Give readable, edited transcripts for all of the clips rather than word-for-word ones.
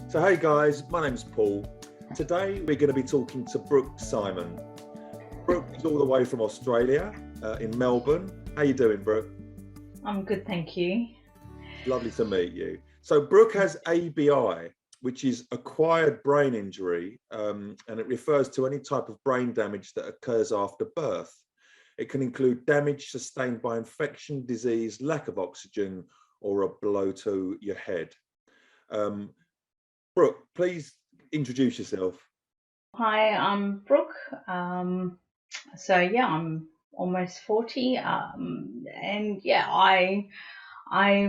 So hey guys, my name's Paul. Today we're going to be talking to Brooke Simon. Brooke is all the way from Australia, in Melbourne. How you doing, Brooke? I'm good, thank you. Lovely to meet you. So Brooke has ABI, which is acquired brain injury, and it refers to any type of brain damage that occurs after birth. It can include damage sustained by infection, disease, lack of oxygen, or a blow to your head. Brooke, please introduce yourself. Hi, I'm Brooke. I'm almost 40. I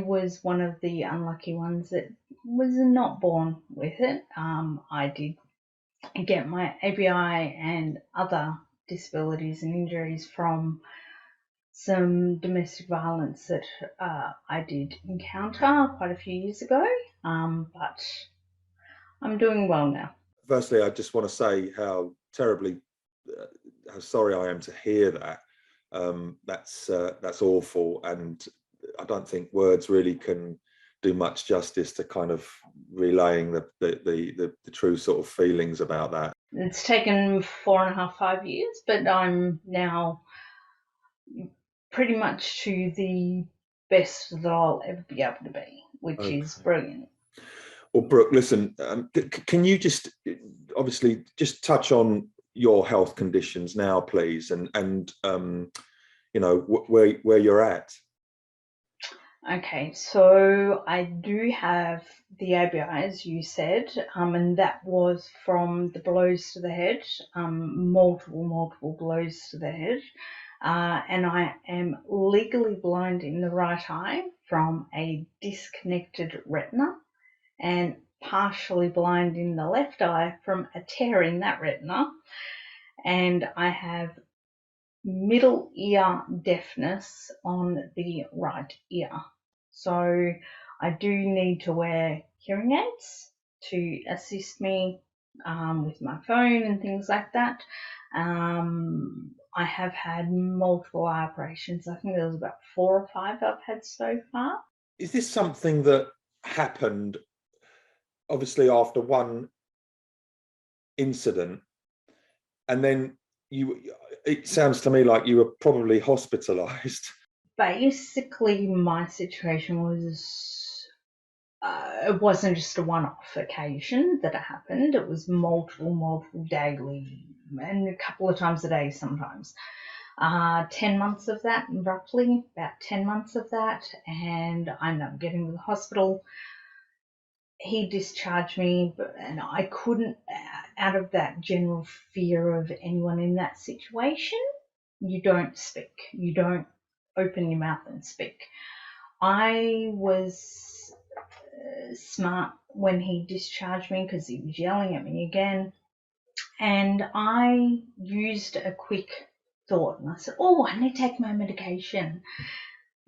was one of the unlucky ones that was not born with it. I did get my ABI and other disabilities and injuries from some domestic violence that I did encounter quite a few years ago, but I'm doing well now. Firstly, I just want to say how how sorry I am to hear that. That's awful, and I don't think words really can do much justice to kind of relaying the true sort of feelings about that. It's taken 4.5, 5 years, but I'm now pretty much to the best that I'll ever be able to be, which is brilliant. Well, Brooke, listen, can you just obviously just touch on your health conditions now, please, and you know where you're at? Okay, so I do have the ABI, as you said, and that was from the blows to the head, multiple blows to the head, and I am legally blind in the right eye from a disconnected retina, and partially blind in the left eye from a tear in that retina, and I have middle ear deafness on the right ear. So I do need to wear hearing aids to assist me with my phone and things like that. I have had multiple eye operations. I think there was about 4 or 5 I've had so far. Is this something that happened obviously after one incident, and then it sounds to me like you were probably hospitalized? Basically, my situation was, it wasn't just a one-off occasion that it happened. It was multiple daily, and a couple of times a day sometimes. 10 months of that, roughly, about 10 months of that, and I ended up getting to the hospital. He discharged me, and I couldn't, out of that general fear of anyone in that situation, you don't speak. You don't open your mouth and speak. I was smart when he discharged me because he was yelling at me again, and I used a quick thought, and I said, oh, I need to take my medication.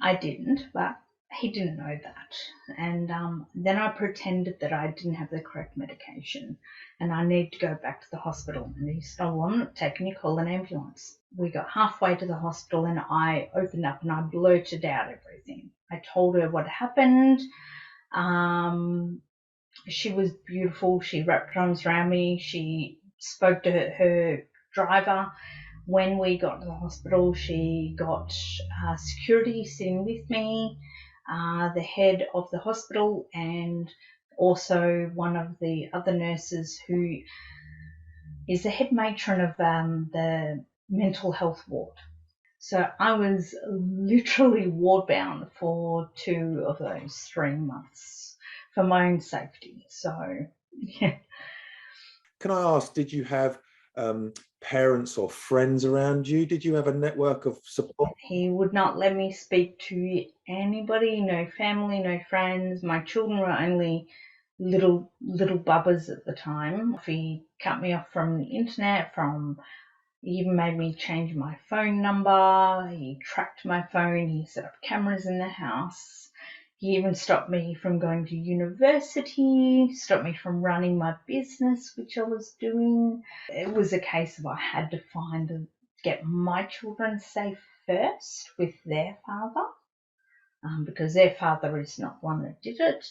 I didn't, but he didn't know that. And then I pretended that I didn't have the correct medication and I need to go back to the hospital. And he said, oh, well, I'm not taking you, call an ambulance. We got halfway to the hospital and I opened up and I blurted out everything. I told her what happened. She was beautiful. She wrapped her arms around me. She spoke to her driver. When we got to the hospital, she got security sitting with me, the head of the hospital, and also one of the other nurses who is the head matron of the mental health ward. So I was literally ward bound for 2 of those 3 months for my own safety. So, yeah. Can I ask, did you have parents or friends around you? Did you have a network of support? He would not let me speak to anybody, no family, no friends. My children were only little bubbers at the time. He cut me off from the internet, he even made me change my phone number. He tracked my phone. He set up cameras in the house. He even stopped me from going to university, stopped me from running my business, which I was doing. It was a case of I had to get my children safe first with their father, because their father is not one that did it.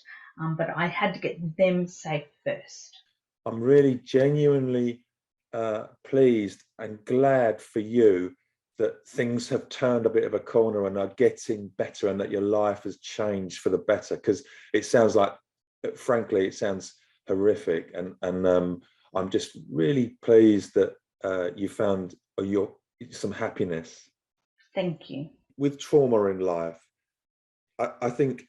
but I had to get them safe first. I'm really genuinely pleased and glad for you that things have turned a bit of a corner and are getting better, and that your life has changed for the better. Because it sounds like, frankly, it sounds horrific, and I'm just really pleased that you found some happiness. Thank you. With trauma in life, I think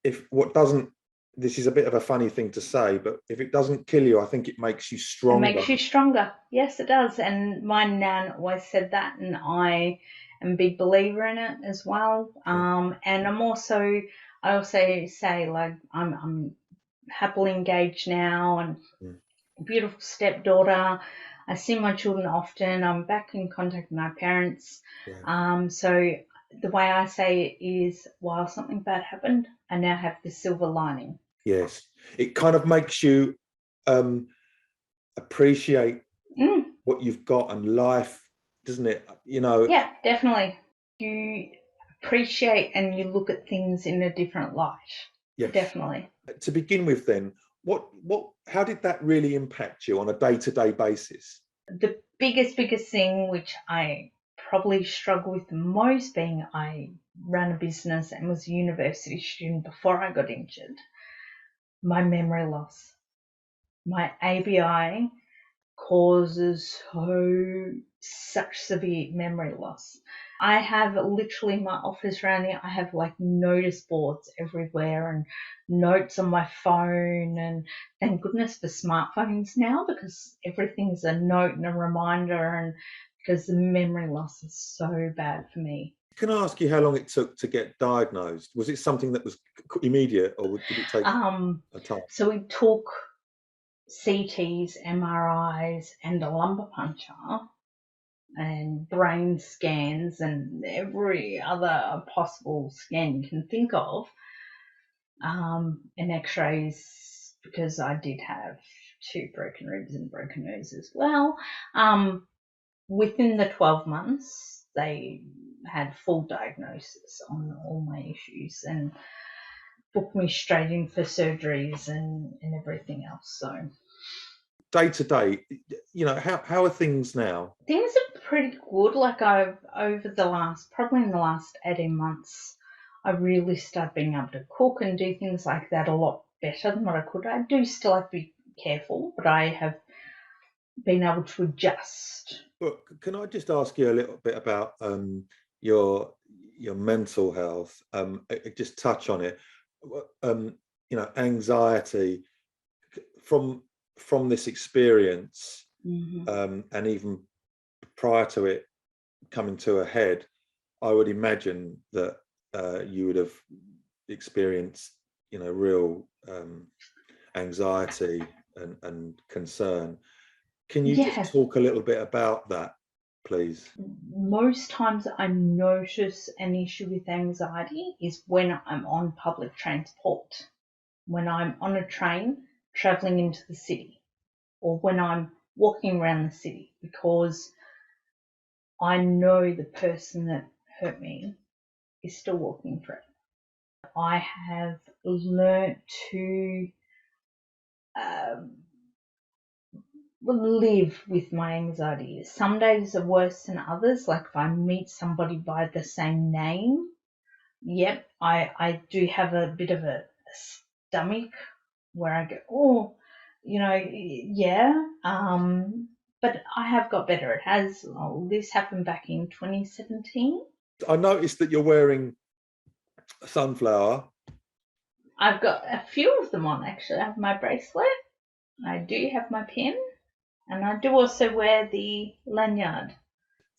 if what doesn't, this is a bit of a funny thing to say, but if it doesn't kill you, I think it makes you It stronger. makes you stronger. Yes, it does. And my nan always said that, and I am a big believer in it as well. And I also say, like, I'm happily engaged now, and beautiful stepdaughter. I see my children often. I'm back in contact with my parents. So the way I say it is, while something bad happened, I now have the silver lining. Yes, it kind of makes you appreciate what you've got and life, doesn't it? You know. Yeah, definitely. You appreciate and you look at things in a different light. Yes. Definitely. To begin with, then, how did that really impact you on a day-to-day basis? The biggest thing, which I probably struggle with the most, being I ran a business and was a university student before I got injured, my memory loss. My ABI causes such severe memory loss. I have literally my office around here, I have like notice boards everywhere and notes on my phone, and thank goodness for smartphones now, because everything's a note and a reminder, and because the memory loss is so bad for me. Can I ask you how long it took to get diagnosed? Was it something that was immediate, or did it take a time? So we took CTs, MRIs, and a lumbar puncture, and brain scans, and every other possible scan you can think of, and x-rays, because I did have 2 broken ribs and broken nose as well. Within the 12 months, they had full diagnosis on all my issues and booked me straight in for surgeries and everything else. So day to day, how are things now? Things are pretty good. Like, probably in the last 18 months, I really started being able to cook and do things like that a lot better than what I could. I do still have to be careful, but I have been able to adjust. But can I just ask you a little bit about your mental health? Just touch on it. Anxiety from this experience, and even prior to it coming to a head, I would imagine that you would have experienced, real anxiety and concern. Can you just talk a little bit about that, please? Most times I notice an issue with anxiety is when I'm on public transport, when I'm on a train travelling into the city, or when I'm walking around the city, because I know the person that hurt me is still walking through. I have learnt to live with my anxiety. Some days are worse than others. Like, if I meet somebody by the same name, yep, I do have a bit of a stomach where I go, oh, yeah. But I have got better. This happened back in 2017. I noticed that you're wearing a sunflower. I've got a few of them on, actually. I have my bracelet, I do have my pin, and I do also wear the lanyard.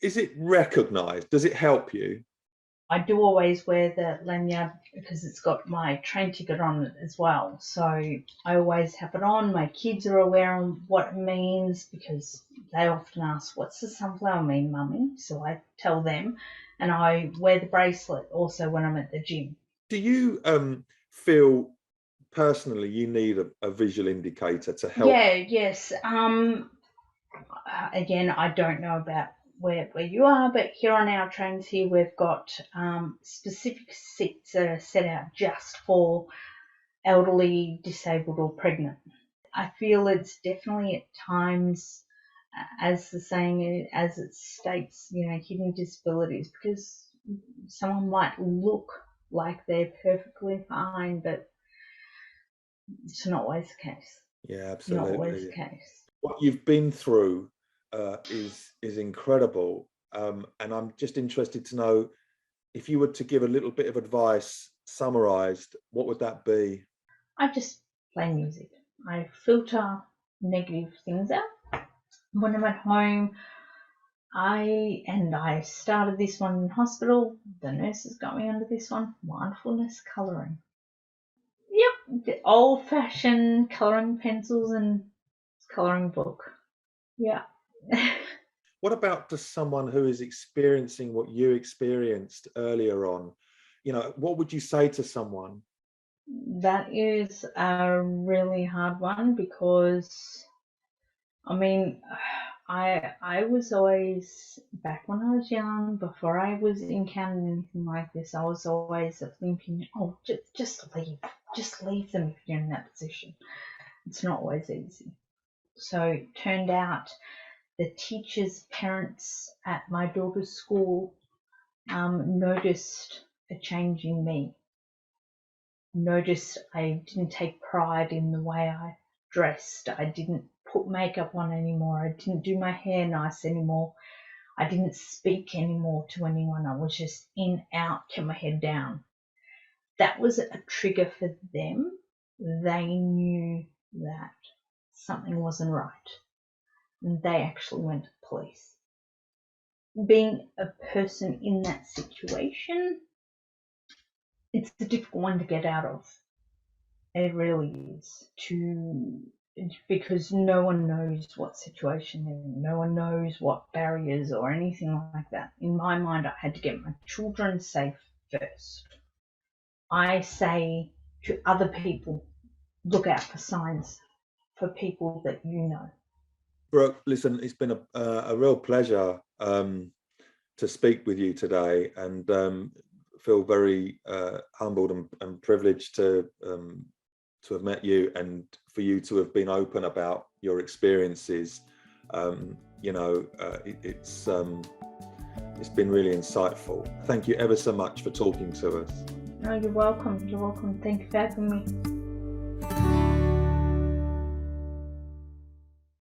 Is it recognised? Does it help you? I do always wear the lanyard because it's got my train ticket on it as well. So I always have it on. My kids are aware of what it means, because they often ask, what's the sunflower mean, Mummy? So I tell them, and I wear the bracelet also when I'm at the gym. Do you feel personally you need a visual indicator to help? Yes. Again, I don't know about where you are, but here on our trains here, we've got specific seats that are set out just for elderly, disabled or pregnant. I feel it's definitely at times, as the saying, as it states, hidden disabilities, because someone might look like they're perfectly fine, but it's not always the case. Yeah, Not always absolutely. the case. What you've been through is incredible, and I'm just interested to know if you were to give a little bit of advice, summarised, what would that be? I just play music. I filter negative things out. When I'm at home, I started this one in hospital. The nurse is got me under this one. Mindfulness colouring. Yep, the old-fashioned colouring pencils and colouring book. Yeah. What about to someone who is experiencing what you experienced earlier on? What would you say to someone? That is a really hard one because, I mean, I was always, back when I was young, before I was encountered anything like this, I was always thinking, oh, just leave them if you're in that position. It's not always easy. So it turned out the teachers' parents at my daughter's school noticed a change in me. Noticed I didn't take pride in the way I dressed. I didn't put makeup on anymore. I didn't do my hair nice anymore. I didn't speak anymore to anyone. I was just in, out, kept my head down. That was a trigger for them. They knew that something wasn't right. And they actually went to the police. Being a person in that situation, it's a difficult one to get out of. It really is. Because no one knows what situation they're in. No one knows what barriers or anything like that. In my mind, I had to get my children safe first. I say to other people, look out for signs for people that you know. Brooke, listen, it's been a real pleasure to speak with you today, and feel very humbled and privileged to have met you, and for you to have been open about your experiences. It's been really insightful. Thank you ever so much for talking to us. No, you're welcome. You're welcome. Thank you for having me.